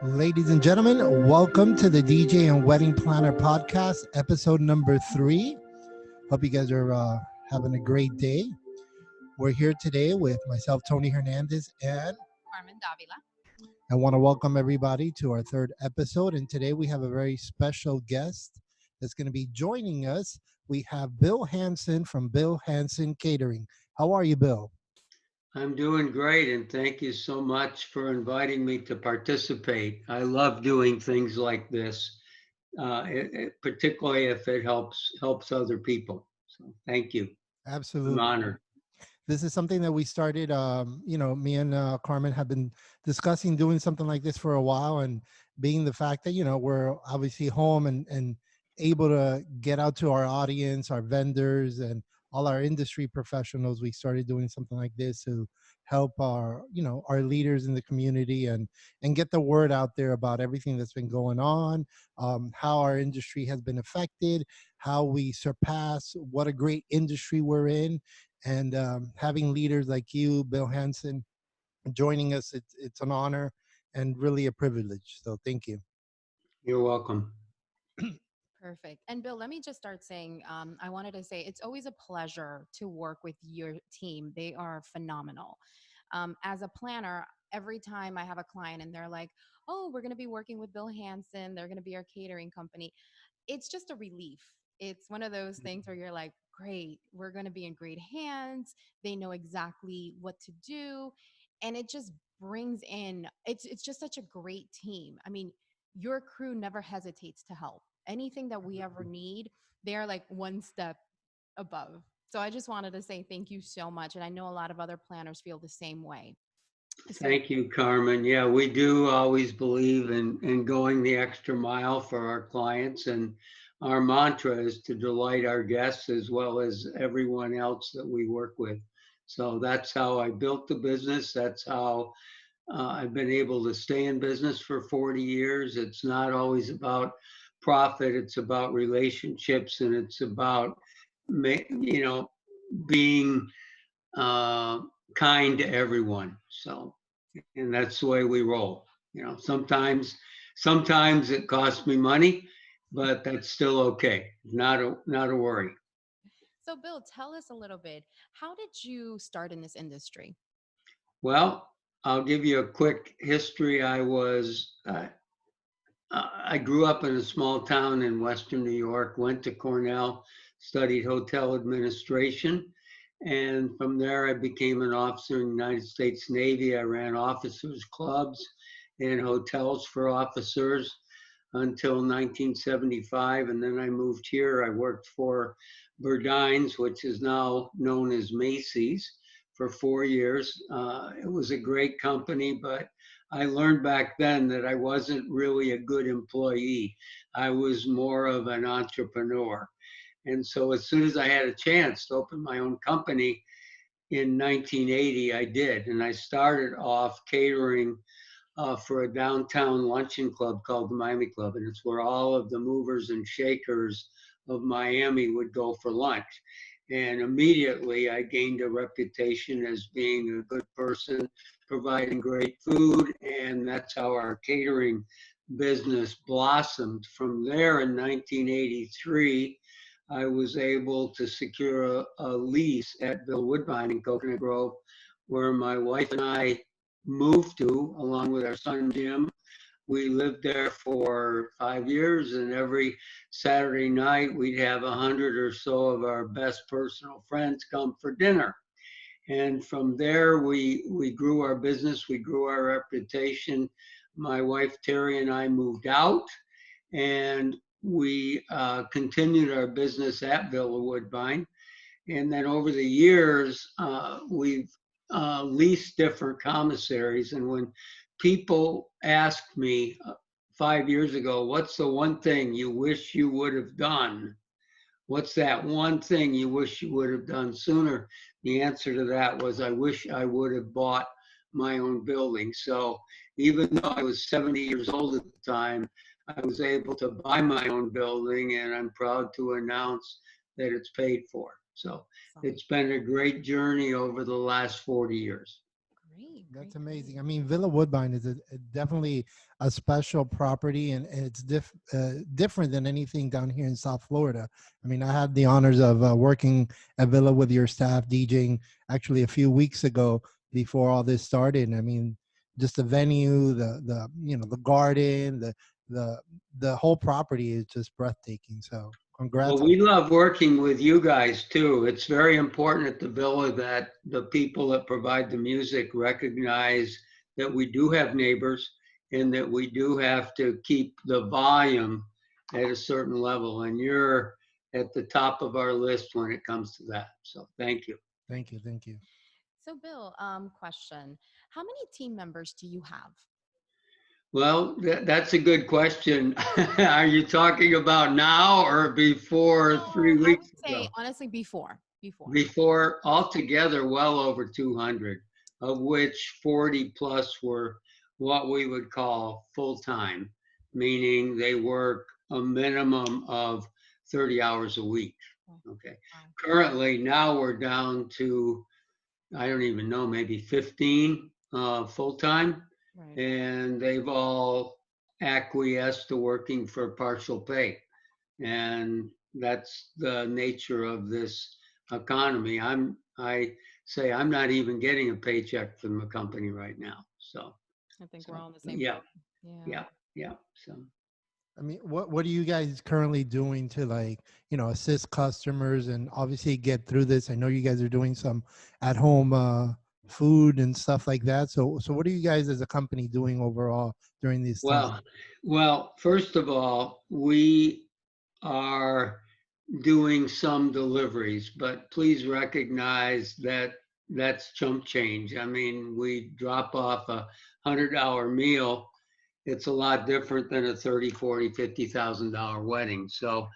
Ladies and gentlemen, welcome to the DJ and Wedding Planner Podcast, episode number 3. Hope you guys are having a great day. We're here today with myself, Tony Hernandez, and Carmen Davila. I want to welcome everybody to our third episode. And today we have a very special guest that's going to be joining us. We have Bill HANSEN from Bill HANSEN Catering. How are you, Bill? I'm doing great, and thank you so much for inviting me to participate. I love doing things like this, particularly if it helps other people. So thank you. I'm Absolutely. honored. This is something that we started, me and Carmen have been discussing doing something like this for a while, and being the fact that, we're obviously home and able to get out to our audience, our vendors, and all our industry professionals, we started doing something like this to help our leaders in the community and get the word out there about everything that's been going on, how our industry has been affected, how we surpass what a great industry we're in. And having leaders like you, Bill HANSEN, joining us, it's an honor and really a privilege. So thank you. You're welcome. Perfect. And Bill, let me just start saying, I wanted to say it's always a pleasure to work with your team. They are phenomenal. As a planner, every time I have a client and they're like, oh, we're going to be working with Bill HANSEN, they're going to be our catering company, it's just a relief. It's one of those things where you're like, great, we're going to be in great hands. They know exactly what to do. And it just brings in, it's just such a great team. I mean, your crew never hesitates to help. Anything that we ever need, they're like one step above. So I just wanted to say thank you so much. And I know a lot of other planners feel the same way. So Thank you, Carmen. Yeah, we do always believe in going the extra mile for our clients, and our mantra is to delight our guests as well as everyone else that we work with. So that's how I built the business. That's how I've been able to stay in business for 40 years. It's not always about profit. It's about relationships, and it's about, being uh, kind to everyone. So, and that's the way we roll. Sometimes it costs me money, but that's still okay. Not a worry. so Bill, tell us a little bit. How did you start in this industry? Well, I'll give you a quick history. I grew up in a small town in Western New York, went to Cornell, studied hotel administration, and from there I became an officer in the United States Navy. I ran officers' clubs and hotels for officers until 1975, and then I moved here. I worked for Burdines, which is now known as Macy's, for 4 years. It was a great company, but I learned back then that I wasn't really a good employee. I was more of an entrepreneur. And so as soon as I had a chance to open my own company in 1980, I did. And I started off catering for a downtown luncheon club called the Miami Club. And it's where all of the movers and shakers of Miami would go for lunch. And immediately I gained a reputation as being a good person, providing great food. And that's how our catering business blossomed. From there in 1983, I was able to secure a lease at Bill Woodbine in Coconut Grove, where my wife and I moved to, along with our son Jim. We lived there for 5 years, and every Saturday night we'd have 100 or so of our best personal friends come for dinner. And from there, we grew our business, we grew our reputation. My wife Terry and I moved out, and we continued our business at Villa Woodbine. And then over the years, we've leased different commissaries. And when people asked me 5 years ago, what's the one thing you wish you would have done? What's that one thing you wish you would have done sooner? The answer to that was, I wish I would have bought my own building. So even though I was 70 years old at the time, I was able to buy my own building, and I'm proud to announce that it's paid for. So Awesome. it's been a great journey over the last 40 years. Great, That's great, amazing. great. I mean, Villa Woodbine is definitely a special property, and it's different than anything down here in South Florida. I mean, I had the honors of working at Villa with your staff, DJing actually a few weeks ago before all this started. I mean, just the venue, the the garden, the the whole property is just breathtaking. So, Well, congrats on we love working with you guys too. It's very important at the villa that the people that provide the music recognize that we do have neighbors and that we do have to keep the volume at a certain level. And you're at the top of our list when it comes to that. So thank you. Thank you, thank you. So, Bill, question: how many team members do you have? Well, that's a good question. Are you talking about now or before Oh, three I would weeks say ago? honestly before. Before, altogether, well over 200, of which 40 plus were what we would call full-time, meaning they work a minimum of 30 hours a week. Oh, Okay. wow. Currently, now we're down to, I don't even know, maybe 15 full-time, Right. and they've all acquiesced to working for partial pay. And that's the nature of this economy. I say I'm not even getting a paycheck from the company right now. So, I think we're so all in the same yeah, boat. Yeah. yeah, yeah. So, I mean, what are you guys currently doing to, like, assist customers and obviously get through this? I know you guys are doing some at home food and stuff like that. So what are you guys as a company doing overall during this time? well, well, first of all, we are doing some deliveries, but please recognize that that's chump change. I mean, we drop off $100 meal. It's a lot different than a 30, 40, $50,000 wedding. So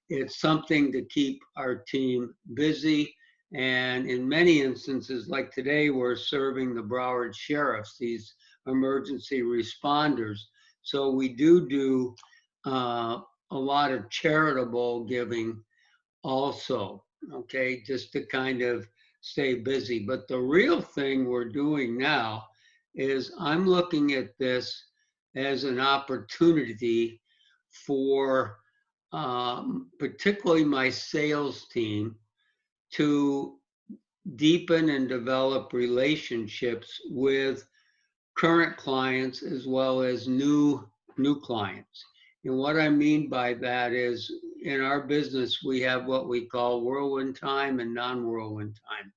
it's something to keep our team busy. And in many instances, like today, we're serving the Broward sheriffs, these emergency responders. So we do a lot of charitable giving also, okay, just to kind of stay busy. But the real thing we're doing now is I'm looking at this as an opportunity for particularly my sales team to deepen and develop relationships with current clients as well as new clients. And what I mean by that is in our business, we have what we call whirlwind time and non-whirlwind time.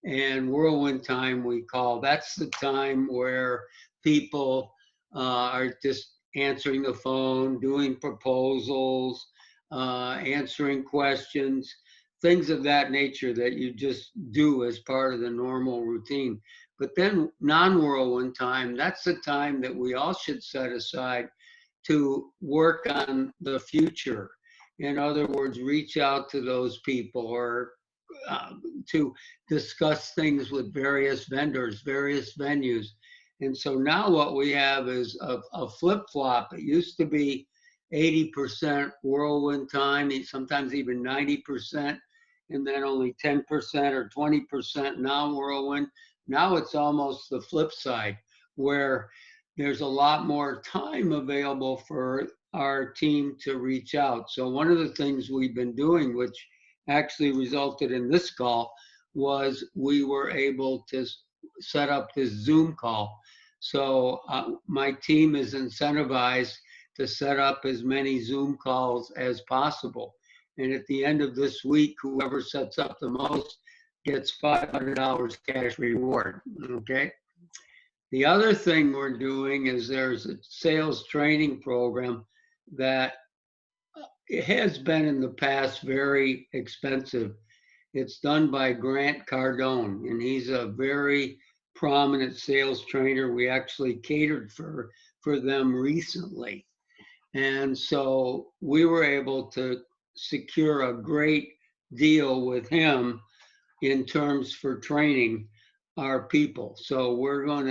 And whirlwind time, we call that's the time where people are just answering the phone, doing proposals, answering questions, things of that nature that you just do as part of the normal routine. But then non whirlwind time, that's the time that we all should set aside to work on the future. In other words, reach out to those people or uh, to discuss things with various vendors, various venues. And so now what we have is a flip flop. It used to be 80% whirlwind time, sometimes even 90%, and then only 10% or 20% non whirlwind. Now it's almost the flip side, where there's a lot more time available for our team to reach out. So one of the things we've been doing, which actually resulted in this call, was we were able to set up this Zoom call. So my team is incentivized to set up as many Zoom calls as possible. And at the end of this week, whoever sets up the most gets $500 cash reward. Okay. The other thing we're doing is there's a sales training program that it has been in the past very expensive. It's done by Grant Cardone, and he's a very prominent sales trainer. We actually catered for them recently. And so we were able to secure a great deal with him in terms for training our people. So we're going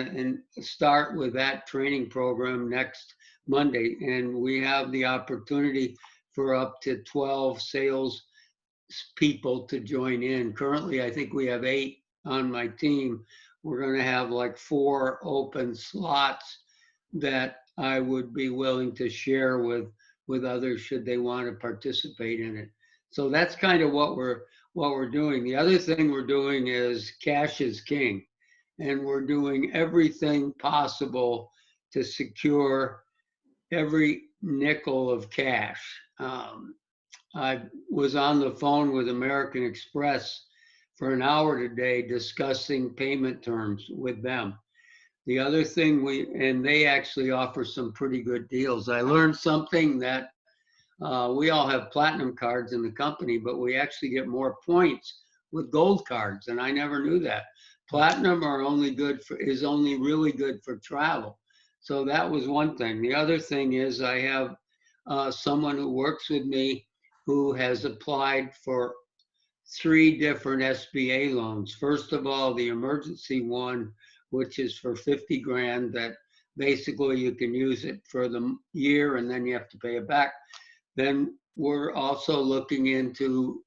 to start with that training program next Monday, and we have the opportunity for up to 12 sales people to join in. Currently, I think we have 8 on my team. we're going to have like 4 open slots that I would be willing to share with others should they want to participate in it. So that's kind of what we're doing. The other thing we're doing is cash is king, and we're doing everything possible to secure every nickel of cash. I was on the phone with American Express for an hour today discussing payment terms with them. The other thing and they actually offer some pretty good deals. I learned something that we all have platinum cards in the company, but we actually get more points with gold cards, and I never knew that. Platinum is only really good for travel. So that was one thing. The other thing is I have someone who works with me who has applied for 3 different SBA loans. First of all, the emergency one, which is for 50 grand, that basically you can use it for the year and then you have to pay it back. Then we're also looking into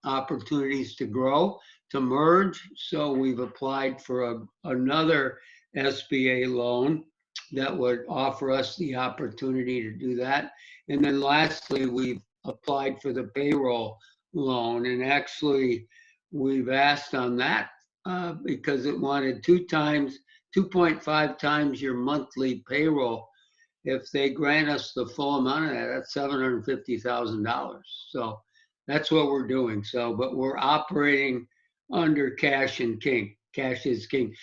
opportunities to grow, to merge. So we've applied for another SBA loan that would offer us the opportunity to do that. And then lastly, we've applied for the payroll loan. And actually, we've asked on that because it wanted 2.5 times your monthly payroll. If they grant us the full amount of that, that's $750,000. So that's what we're doing. So, but we're operating under cash and king. Cash is king.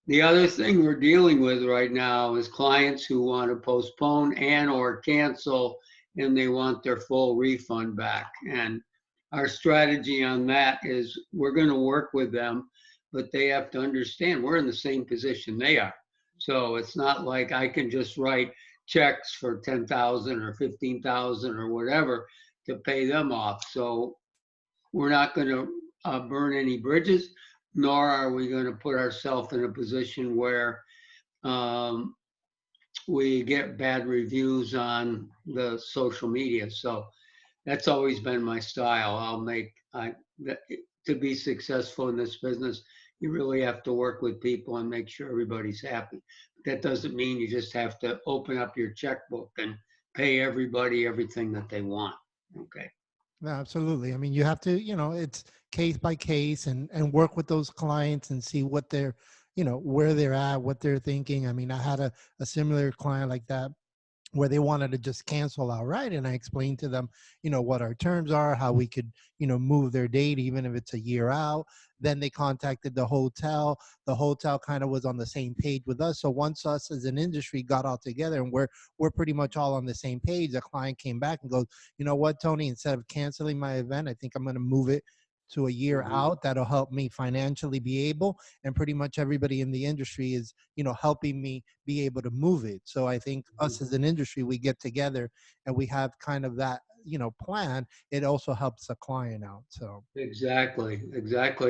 The other thing we're dealing with right now is clients who want to postpone and or cancel, and they want their full refund back. And our strategy on that is we're going to work with them, but they have to understand we're in the same position they are. So it's not like I can just write checks for 10,000 or 15,000 or whatever to pay them off. So we're not going to burn any bridges, nor are we going to put ourselves in a position where we get bad reviews on the social media. So that's always been my style. To be successful in this business, you really have to work with people and make sure everybody's happy. That doesn't mean you just have to open up your checkbook and pay everybody everything that they want. Okay. No, absolutely. I mean, you have to, it's case by case and work with those clients and see what they're, where they're at, what they're thinking. I mean, I had a similar client like that where they wanted to just cancel outright. And I explained to them, what our terms are, how we could, move their date, even if it's a year out. Then they contacted the hotel. The hotel kind of was on the same page with us. So once us as an industry got all together and we're pretty much all on the same page, the client came back and goes, you know what, Tony, instead of canceling my event, I think I'm going to move it to a year out. That'll help me financially be able, and pretty much everybody in the industry is, helping me be able to move it. So I think us as an industry, we get together and we have kind of that, plan. It also helps the client out. So Exactly.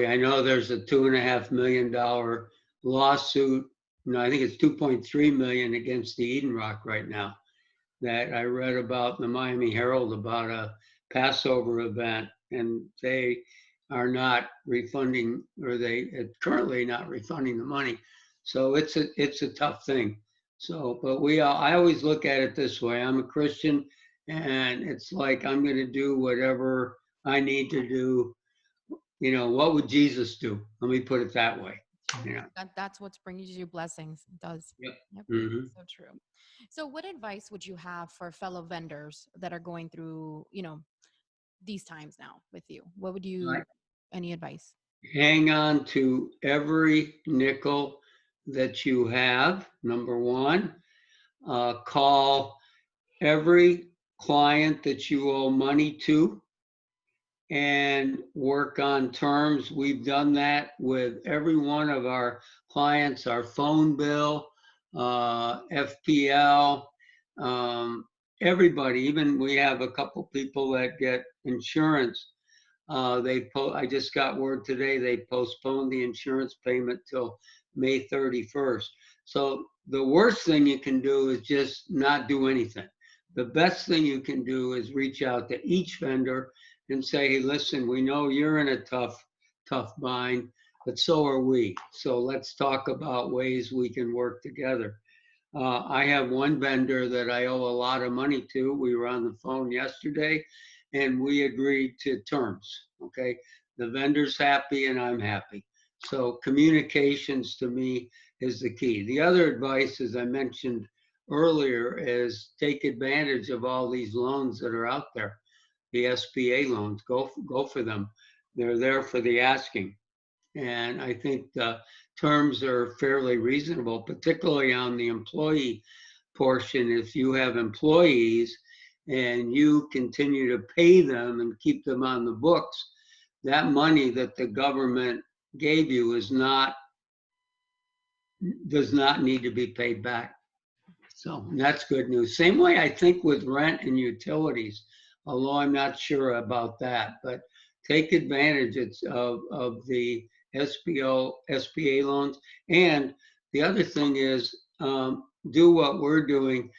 I know there's a $2.5 million lawsuit. No, I think it's 2.3 million against the Eden Rock right now that I read about in the Miami Herald about a Passover event, and they are not refunding, or they currently not refunding the money. So it's a tough thing. So, but I always look at it this way. I'm a Christian, and it's like I'm going to do whatever I need to do. What would Jesus do? Let me put it that way. Yeah. That's what's bringing you blessings. It does. Yep. Mm-hmm. So true. So what advice would you have for fellow vendors that are going through, these times now with you? What would you, any advice? Hang on to every nickel that you have, number one. Call every client that you owe money to and work on terms. We've done that with every one of our clients, our phone bill, FPL, everybody. Even we have a couple people that get insurance. I just got word today they postponed the insurance payment till May 31st. So the worst thing you can do is just not do anything. The best thing you can do is reach out to each vendor and say, hey, listen, we know you're in a tough bind. but so are we. So let's talk about ways we can work together. I have one vendor that I owe a lot of money to. We were on the phone yesterday and we agreed to terms. Okay. The vendor's happy and I'm happy. So communications to me is the key. The other advice, as I mentioned earlier, is take advantage of all these loans that are out there. The SBA loans, go for them. They're there for the asking. And I think the terms are fairly reasonable, particularly on the employee portion. If you have employees and you continue to pay them and keep them on the books, that money that the government gave you does not need to be paid back. So that's good news. Same way I think with rent and utilities, although I'm not sure about that, but take advantage of the SBA loans. And the other thing is do what we're doing.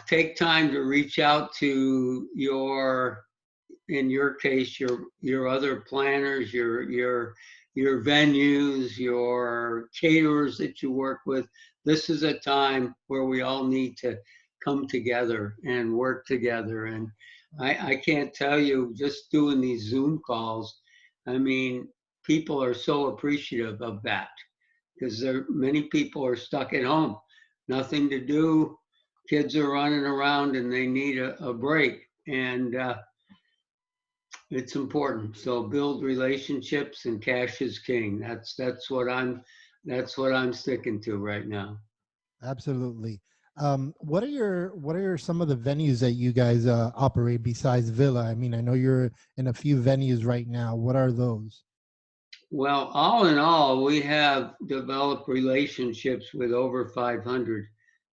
Take time to reach out to in your case, your other planners, your venues, your caterers that you work with. This is a time where we all need to come together and work together. And I can't tell you, just doing these Zoom calls, I mean, people are so appreciative of that because many people are stuck at home, nothing to do. Kids are running around and they need a break. And it's important. So build relationships and cash is king. That's what I'm sticking to right now. Absolutely. What are some of the venues that you guys operate besides Villa? I mean, I know you're in a few venues right now. What are those? Well, all in all, we have developed relationships with over 500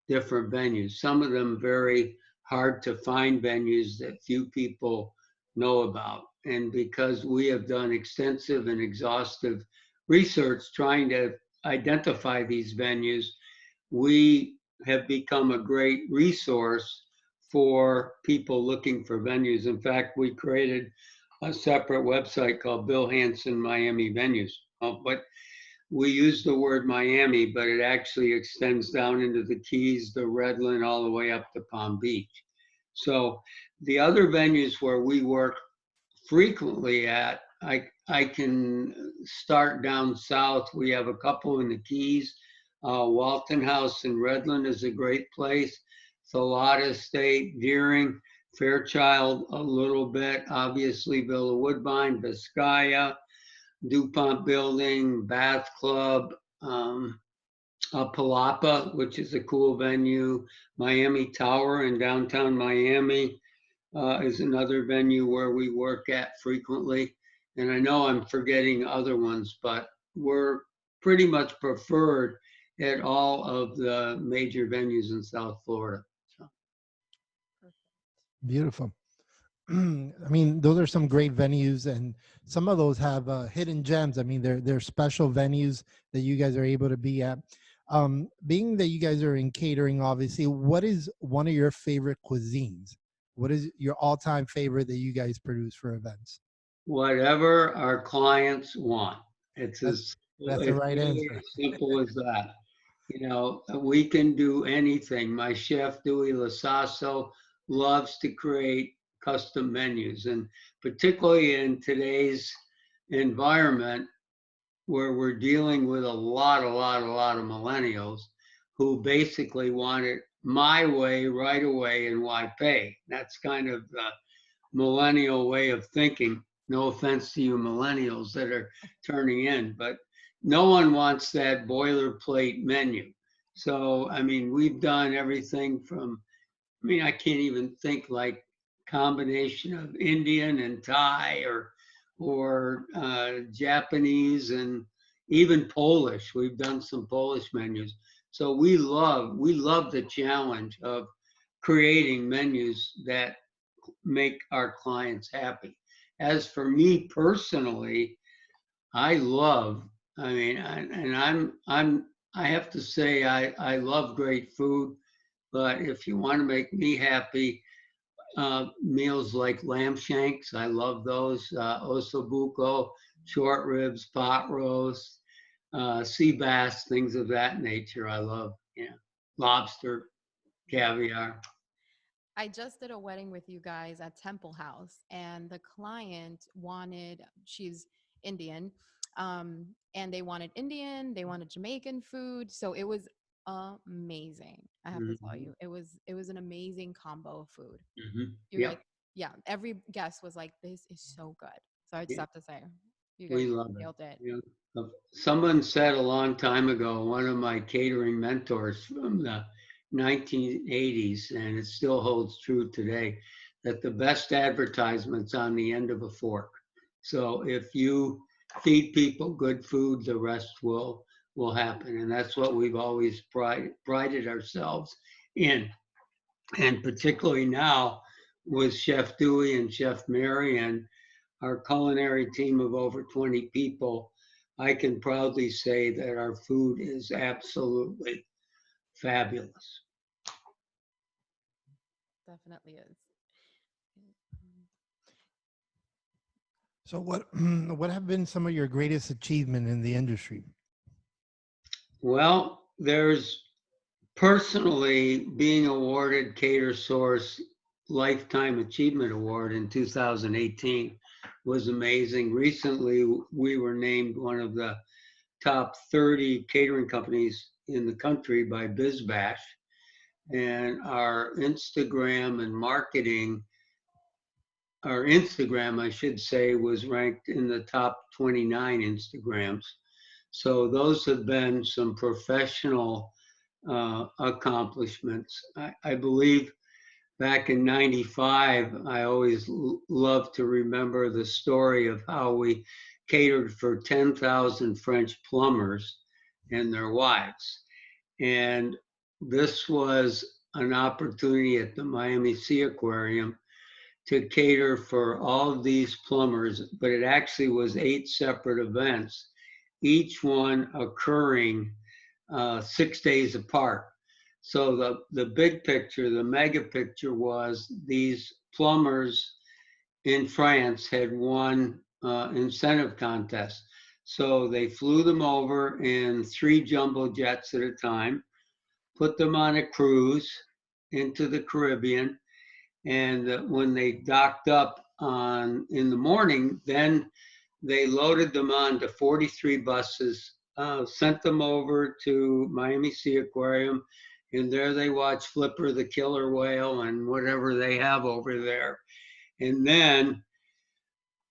different venues. Some of them very hard to find venues that few people know about. And because we have done extensive and exhaustive research trying to identify these venues, we have become a great resource for people looking for venues. In fact, we created a separate website called Bill HANSEN Miami Venues. But we use the word Miami, but it actually extends down into the Keys, the Redland, all the way up to Palm Beach. So the other venues where we work frequently at, I can start down south. We have a couple in the Keys. Walton House in Redland is a great place. Thalata Estate, Deering, Fairchild a little bit, obviously Villa Woodbine, Vizcaya, DuPont Building, Bath Club, Palapa, which is a cool venue, Miami Tower in downtown Miami is another venue where we work at frequently. And I know I'm forgetting other ones, but we're pretty much preferred at all of the major venues in South Florida. So. Beautiful. I mean, those are some great venues, and some of those have hidden gems. I mean, they're special venues that you guys are able to be at. Being that you guys are in catering, obviously, what is one of your favorite cuisines? What is your all-time favorite that you guys produce for events? Whatever our clients want. It's That's the right really answer. as simple as that. You know, we can do anything. My chef, Dewey Lasasso, loves to create custom menus. And particularly in today's environment where we're dealing with a lot of millennials who basically want it my way right away and why pay. That's kind of the millennial way of thinking. No offense to you millennials that are turning in, but no one wants that boilerplate menu. So, I mean, we've done everything from, I mean, I can't even think like combination of Indian and Thai or Japanese and even Polish. We've done some Polish menus. So we love the challenge of creating menus that make our clients happy. As for me personally, I love, I mean, I have to say, I love great food, but if you want to make me happy, meals like lamb shanks, I love those, osso buco, short ribs, pot roast, sea bass, things of that nature. I love, yeah, lobster, caviar. I just did a wedding with you guys at Temple House, and the client wanted, she's Indian, and they wanted Indian, they wanted Jamaican food. So it was amazing. I have to tell Hmm. you, it was an amazing combo of food. Hmm. You're Yep. like, yeah, every guest was like, this is so good. So I just Yeah, have to say, you guys we love it. nailed it. You know, someone said a long time ago, one of my catering mentors from the 1980s, and it still holds true today, that the best advertisement's on the end of a fork. So if you feed people good food, the rest will happen, and that's what we've always prided ourselves in, and particularly now with Chef Dewey and Chef Mary and our culinary team of over 20 people, I can proudly say that our food is absolutely fabulous. Definitely is. So what what have been some of your greatest achievement in the industry? Well, there's personally being awarded Cater Source Lifetime Achievement Award in 2018 was amazing. Recently, we were named one of the top 30 catering companies in the country by BizBash. And our Instagram, I should say, was ranked in the top 29 Instagrams. So those have been some professional accomplishments. I believe back in 95, I always love to remember the story of how we catered for 10,000 French plumbers and their wives. And this was an opportunity at the Miami Sea Aquarium to cater for all of these plumbers, but it actually was 8 separate events, each one occurring 6 days apart. So the big picture, the mega picture was these plumbers in France had won incentive contests. So they flew them over in 3 jumbo jets at a time, put them on a cruise into the Caribbean, and when they docked up on in the morning, then they loaded them onto 43 buses, sent them over to Miami Sea Aquarium, and there they watched Flipper the killer whale and whatever they have over there. And then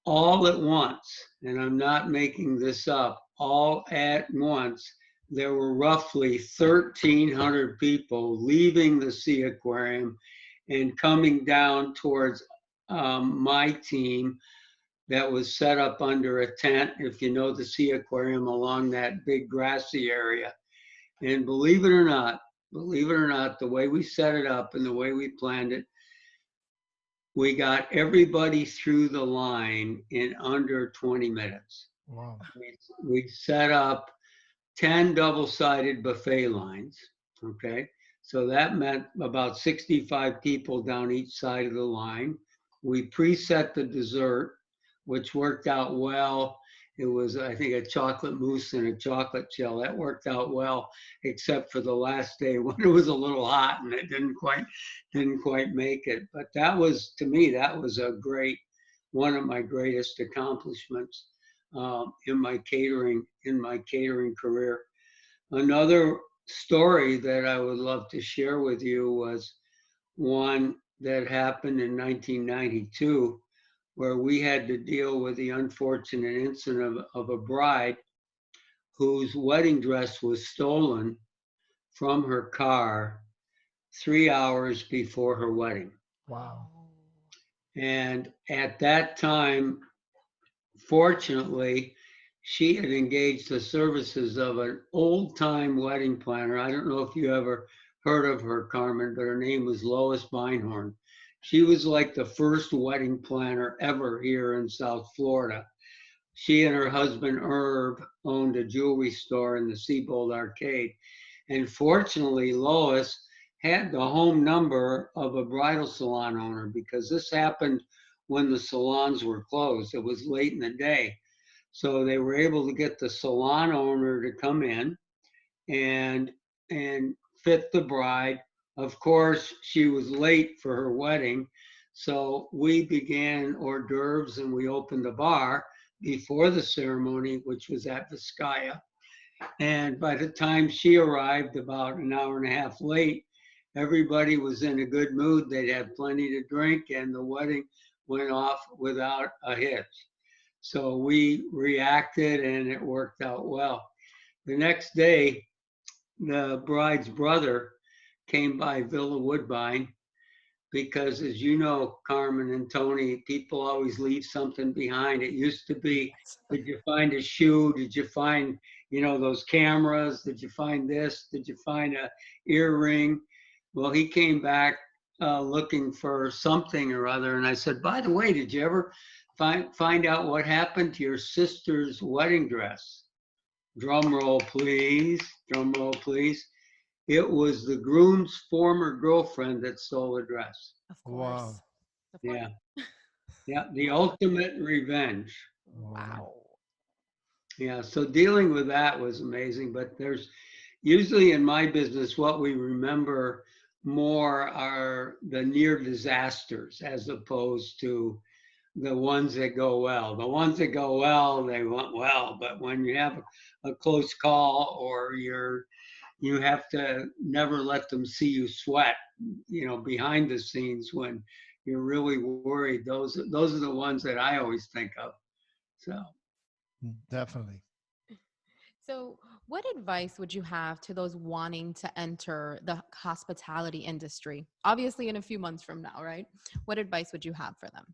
all at once, and I'm not making this up, all at once, there were roughly 1,300 people leaving the Sea Aquarium and coming down towards my team that was set up under a tent, if you know the Sea Aquarium, along that big grassy area. And believe it or not, the way we set it up and the way we planned it, we got everybody through the line in under 20 minutes. Wow. We set up 10 double-sided buffet lines, okay? So that meant about 65 people down each side of the line. We preset the dessert, which worked out well. It was, I think, a chocolate mousse and a chocolate chill. That worked out well, except for the last day when it was a little hot and it didn't quite make it. But that was, to me, that was one of my greatest accomplishments in my catering career. Another story that I would love to share with you was one that happened in 1992, where we had to deal with the unfortunate incident of a bride whose wedding dress was stolen from her car 3 hours before her wedding. Wow. Oh, And at that time, fortunately, she had engaged the services of an old time wedding planner. I don't know if you ever heard of her, Carmen, but her name was Lois Beinhorn. She was like the first wedding planner ever here in South Florida. She and her husband Herb owned a jewelry store in the Seabold Arcade. And fortunately, Lois had the home number of a bridal salon owner because this happened when the salons were closed. It was late in the day. So they were able to get the salon owner to come in and fit the bride. Of course, she was late for her wedding, so we began hors d'oeuvres and we opened the bar before the ceremony, which was at Vizcaya. And by the time she arrived, about an hour and a half late, everybody was in a good mood. They'd had plenty to drink, and the wedding went off without a hitch. So we reacted, and it worked out well. The next day, the bride's brother came by Villa Woodbine because, as you know, Carmen and Tony, people always leave something behind. It used to be, did you find a shoe? Did you find, those cameras? Did you find this? Did you find a earring? Well, he came back looking for something or other. And I said, by the way, did you ever find out what happened to your sister's wedding dress? Drum roll, please. Drum roll, please. It was the groom's former girlfriend that stole the dress. Of course. Wow. Of course. Yeah. Yeah. The ultimate revenge. Wow. Yeah. So dealing with that was amazing. But there's usually in my business, what we remember more are the near disasters as opposed to the ones that go well. The ones that go well, they went well. But when you have a close call or you have to never let them see you sweat, behind the scenes when you're really worried. Those are the ones that I always think of. So Definitely. So, what advice would you have to those wanting to enter the hospitality industry? Obviously, in a few months from now, right? What advice would you have for them?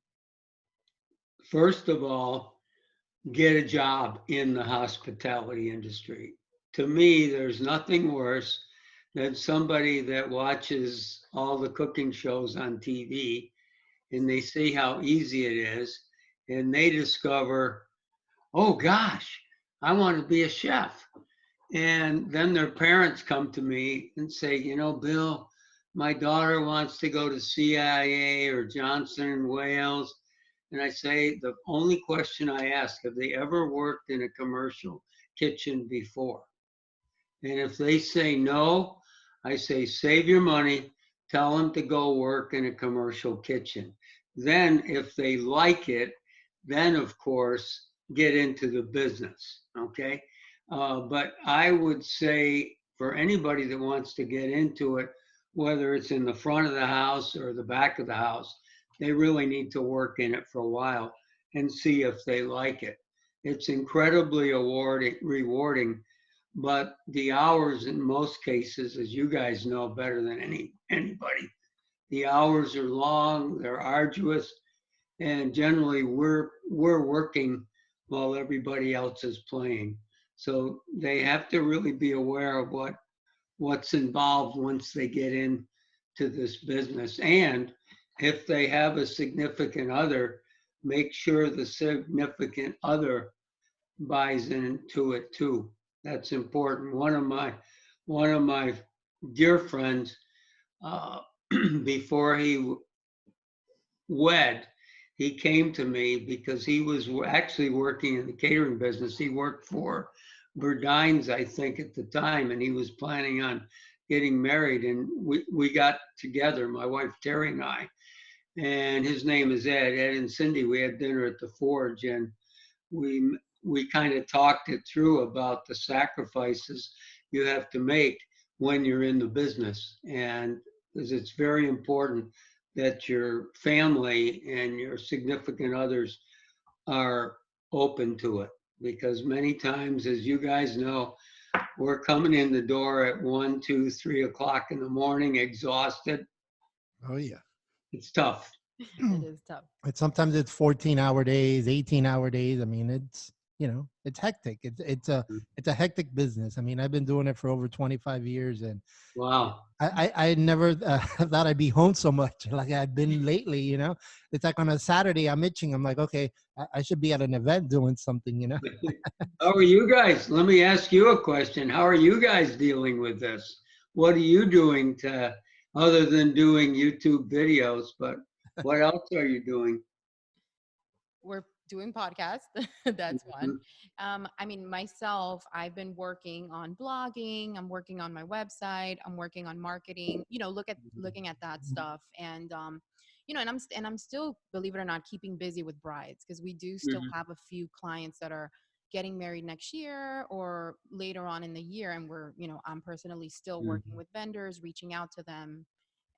first of all, get a job in the hospitality industry. To me, there's nothing worse than somebody that watches all the cooking shows on TV and they see how easy it is and they discover, oh gosh, I want to be a chef. And then their parents come to me and say, Bill, my daughter wants to go to CIA or Johnson and Wales. And I say, the only question I ask, have they ever worked in a commercial kitchen before? And if they say no, I say, save your money, tell them to go work in a commercial kitchen. Then if they like it, then of course, get into the business, okay? But I would say for anybody that wants to get into it, whether it's in the front of the house or the back of the house, they really need to work in it for a while and see if they like it. It's incredibly rewarding, but the hours in most cases, as you guys know better than anybody, the hours are long, they're arduous, and generally we're working while everybody else is playing. So they have to really be aware of what's involved once they get into this business. And if they have a significant other, make sure the significant other buys into it too. That's important. One of my dear friends, before he wed, he came to me because he was actually working in the catering business. He worked for Burdines, I think, at the time, and he was planning on getting married. And we got together, my wife Terry and I, and his name is Ed and Cindy. We had dinner at the Forge, and we kind of talked it through about the sacrifices you have to make when you're in the business. And because it's very important that your family and your significant others are open to it. Because many times, as you guys know, we're coming in the door at 1, 2, 3 o'clock in the morning, exhausted. Oh yeah. It's tough. It is tough. Sometimes it's 14-hour days, 18-hour days. I mean, it's it's hectic. It's a hectic business. I mean, I've been doing it for over 25 years, and Wow. I never thought I'd be home so much like I've been lately. It's like on a Saturday I'm itching. I'm like, okay, I should be at an event doing something. How are you guys? Let me ask you a question. How are you guys dealing with this? What are you doing other than doing YouTube videos, but what else are you doing? We're doing podcasts. That's one. Mhm. I mean, myself, I've been working on blogging. I'm working on my website. I'm working on marketing. Looking at that stuff, and and I'm still, believe it or not, keeping busy with brides, because we do still Mhm. have a few clients that are getting married next year or later on in the year, and I'm personally still working Mhm. with vendors, reaching out to them,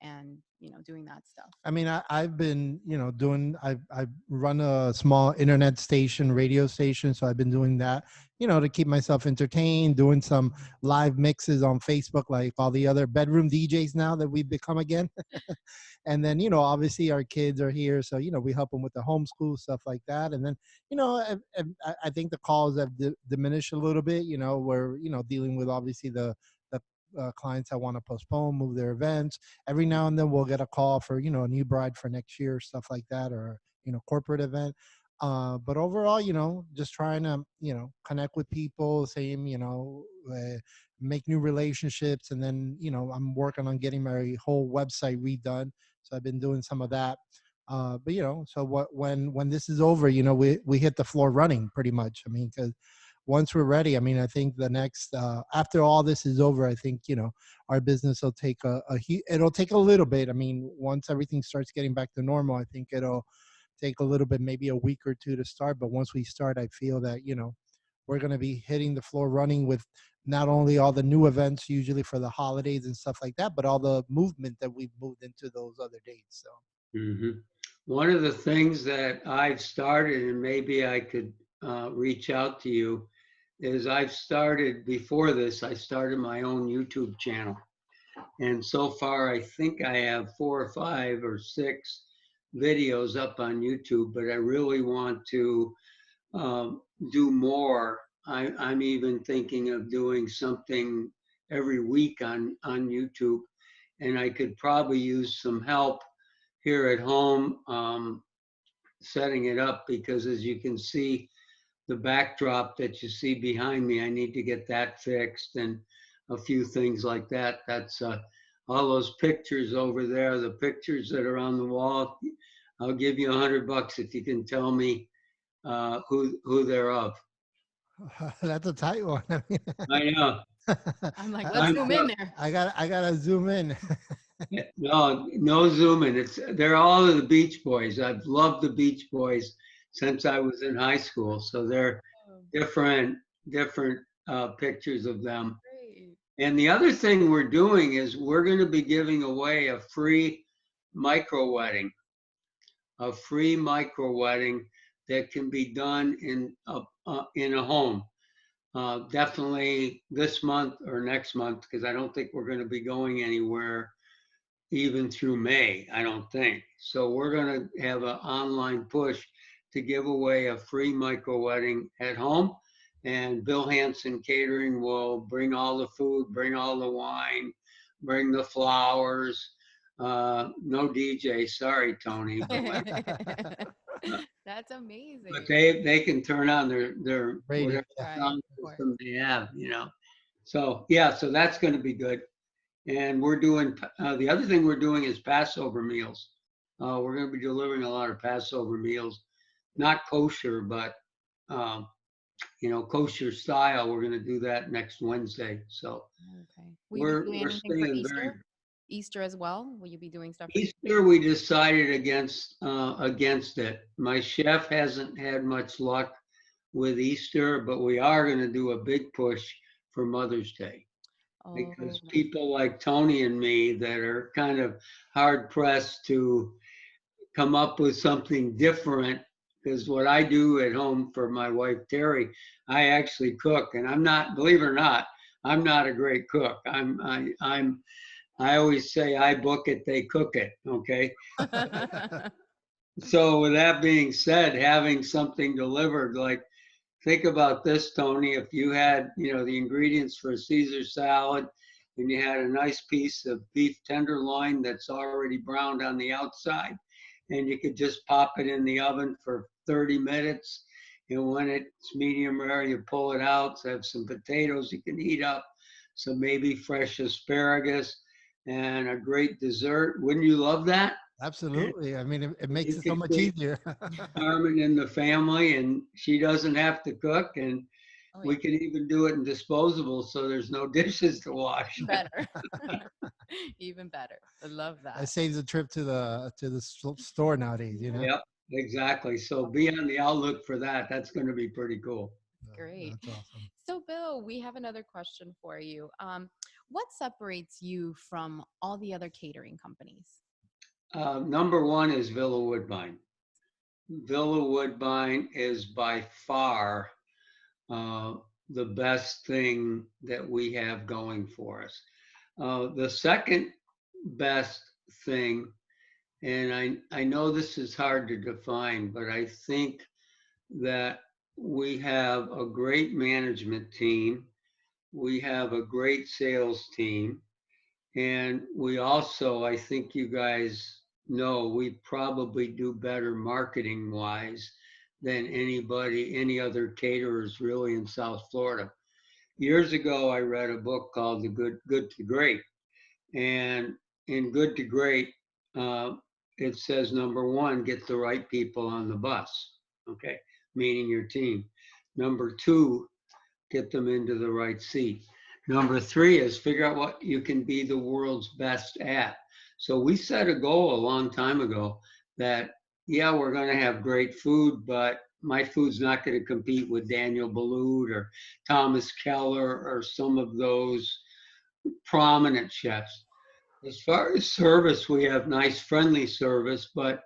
and doing that stuff. I mean, I've been, doing, I've run a small internet station, radio station. So I've been doing that, to keep myself entertained, doing some live mixes on Facebook, like all the other bedroom DJs now that we've become again. And then, obviously our kids are here. So, we help them with the homeschool stuff like that. And then, I think the calls have diminished a little bit, we're, dealing with obviously the clients that want to postpone, move their events. Every now and then we'll get a call for a new bride for next year, stuff like that, or corporate event. But overall, just trying to connect with people, same, make new relationships. And then I'm working on getting my whole website redone, so I've been doing some of that. But so when this is over, we hit the floor running pretty much. I mean, because once we're ready, I mean, I think the next after all this is over, I think our business will take it'll take a little bit. I mean, once everything starts getting back to normal, I think it'll take a little bit, maybe a week or two to start. But once we start, I feel that we're going to be hitting the floor running with not only all the new events usually for the holidays and stuff like that, but all the movement that we've moved into those other dates. So Mhm. One of the things that I've started, and maybe I could reach out to you, is I've started before this, I started my own YouTube channel. And so far, I think I have 4 or 5 or 6 videos up on YouTube, but I really want to um, do more. I'm even thinking of doing something every week on YouTube, and I could probably use some help here at home setting it up, because as you can see, the backdrop that you see behind me, I need to get that fixed and a few things like that. That's all those pictures over there, the pictures that are on the wall. I'll give you $100 if you can tell me who they're of. that's a tight one. I mean, I know. I'm like, let's I'm zoom in there. I gotta zoom in. no zooming. They're all of the Beach Boys. I've loved the Beach Boys since I was in high school. So they're Oh, different different pictures of them. great. And the other thing we're doing is we're going to be giving away micro wedding, a free micro wedding that can be done in a home. Definitely this month or next month, because I don't think we're going to be going anywhere even through May, I don't think. So we're going to have an online push to give away a free micro wedding at home. And Bill HANSEN Catering will bring all the food, bring all the wine, bring the flowers. No DJ, sorry, Tony, That's but amazing. they can turn on their Radio. whatever Right, sound of course. system they have. So yeah, so that's going to be good. And we're doing the other thing we're doing is Passover meals. We're going to be delivering a lot of Passover meals, not kosher, but um, kosher style. We're going to do that next Wednesday. So Okay. Will you be we're doing we're anything for staying very. Easter? Easter as well? Will you be doing stuff for Easter? Easter, we decided against it. My chef hasn't had much luck with Easter, but we are going to do a big push for Mother's Day, Oh, because people like Tony and me that are kind of hard pressed to come up with something different. Because what I do at home for my wife Terry, I actually cook, and I'm not, believe it or not, I'm not a great cook. I always say I book it, they cook it. Okay. So with that being said, having something delivered, like think about this, Tony. If you had, the ingredients for a Caesar salad, and you had a nice piece of beef tenderloin that's already browned on the outside, and you could just pop it in the oven for 30 minutes. And when it's medium rare, you pull it out. So have some potatoes you can heat up, some maybe fresh asparagus, and a great dessert. Wouldn't you love that? Absolutely. I mean, it makes You it so can much keep easier. Carmen in the family, and she doesn't have to cook, and Oh we yeah, can even do it in disposable, so there's no dishes to wash. better. Even better. I love It that. saves a trip to the store nowadays, you know? Yep, exactly. So be on the outlook for that. That's going to be pretty cool. Great. That's awesome. So, Bill, we have another question for you. What separates you from all the other catering companies? Number one is Villa Woodbine. Villa Woodbine is by far uh, the best thing that we have going for us. The second best thing, and I know this is hard to define, but I think that we have a great management team, we have a great sales team, and we also, I think you guys know, we probably do better marketing wise than any other caterers really in South Florida. Years ago, I read a book called The Good to Great. And in Good to Great, uh, it says number one, get the right people on the bus, okay, meaning your team. Number two, get them into the right seat. Number three is figure out what you can be the world's best at. So we set a goal a long time ago that, yeah, we're going to have great food, but my food's not going to compete with Daniel Boulud or Thomas Keller or some of those prominent chefs. As far as service, we have nice, friendly service, but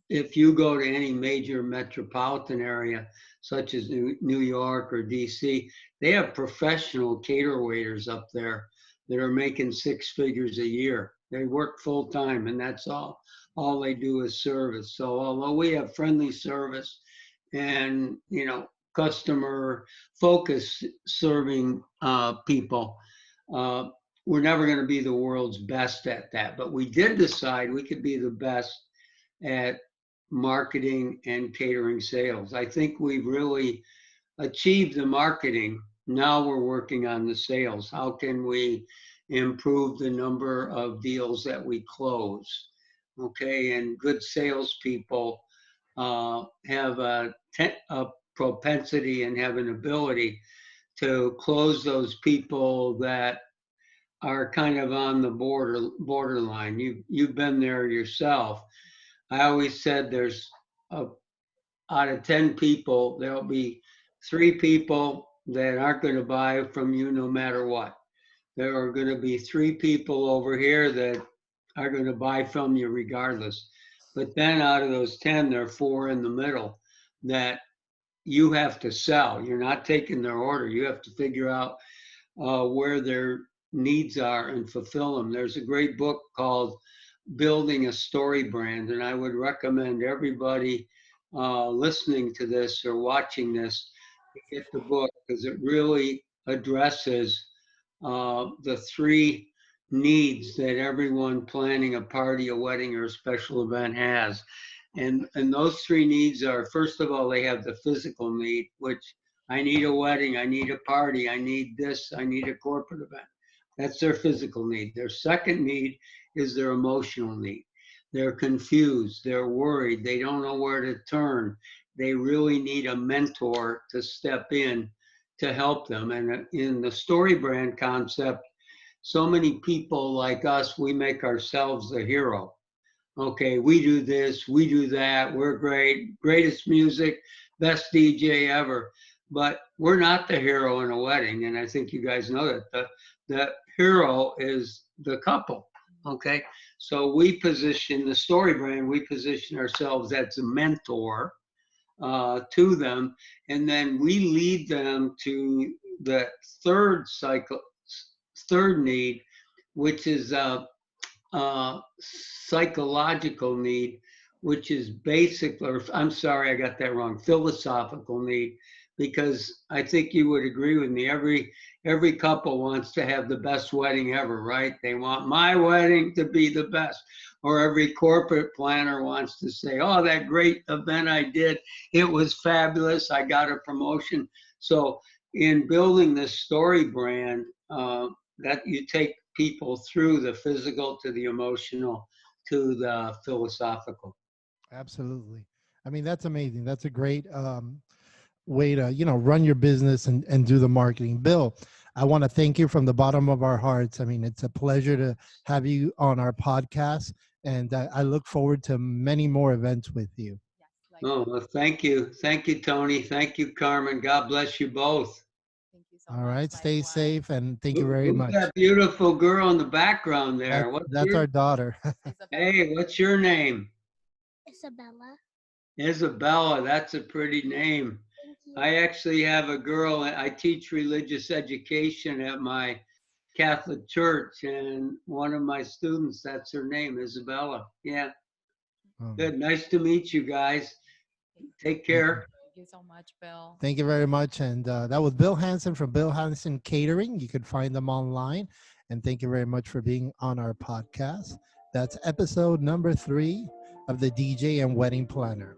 if you go to any major metropolitan area, such as New York or DC, they have professional cater waiters up there that are making six figures a year. They work full time, and that's all they do is service. So although we have friendly service and customer focus serving people, uh, we're never going to be the world's best at that. But we did decide we could be the best at marketing and catering sales. I think we've really achieved the marketing. Now we're working on the sales. How can we improve the number of deals that we close? Okay, and good salespeople have a propensity and have an ability to close those people that are kind of on the borderline. You've been there yourself. I always said there's a, out of 10 people, there'll be 3 people that aren't going to buy from you no matter what. There are going to be 3 people over here that are going to buy from you regardless. But then out of those 10, there are 4 in the middle that you have to sell. You're not taking their order. You have to figure out where their needs are and fulfill them. There's a great book called Building a Story Brand, and I would recommend everybody listening to this or watching this to get the book because it really addresses the 3 needs that everyone planning a party, a wedding, or a special event has. And those 3 needs are, first of all, they have the physical need, which I need a wedding, I need a party, I need this, I need a corporate event. That's their physical need. Their second need is their emotional need. They're confused, they're worried, they don't know where to turn. They really need a mentor to step in to help them. And in the story brand concept, so many people like us, we make ourselves the hero. Okay, we do this, we do that, we're great, greatest music, best DJ ever. But we're not the hero in a wedding, and I think you guys know that. The hero is the couple. Okay, so we position the story brand, we position ourselves as a mentor to them, and then we lead them to the third need, which is psychological need, which is basic, or I'm sorry, I got that wrong, philosophical need, because I think you would agree with me. Every couple wants to have the best wedding ever, right? They want my wedding to be the best. Or every corporate planner wants to say, oh, that great event I did, it was fabulous, I got a promotion. So in building this story brand, that you take people through the physical to the emotional to the philosophical. Absolutely. I mean, that's amazing. That's a great way to, run your business and do the marketing. Bill, I want to thank you from the bottom of our hearts. I mean, it's a pleasure to have you on our podcast, and I look forward to many more events with you. Yes, Oh, likewise. well, thank you. Thank you, Tony. Thank you, Carmen. God bless you both. Thank you so All much. right. Stay Likewise. safe, and thank you very Who's much. that beautiful girl in the background there? What's That's your, our daughter. Isabella. hey, what's your name? Isabella. Isabella. That's a pretty name. Thank you. I actually have a girl, I teach religious education at my Catholic church, and one of my students, that's her name, Isabella. Yeah, Um, good. Nice to meet you guys. Take thank you. care. Thank you so much, Bill. Thank you very much. And that was Bill Hansen from Bill Hansen Catering. You can find them online. And thank you very much for being on our podcast. That's episode number 3 of the DJ and Wedding Planner.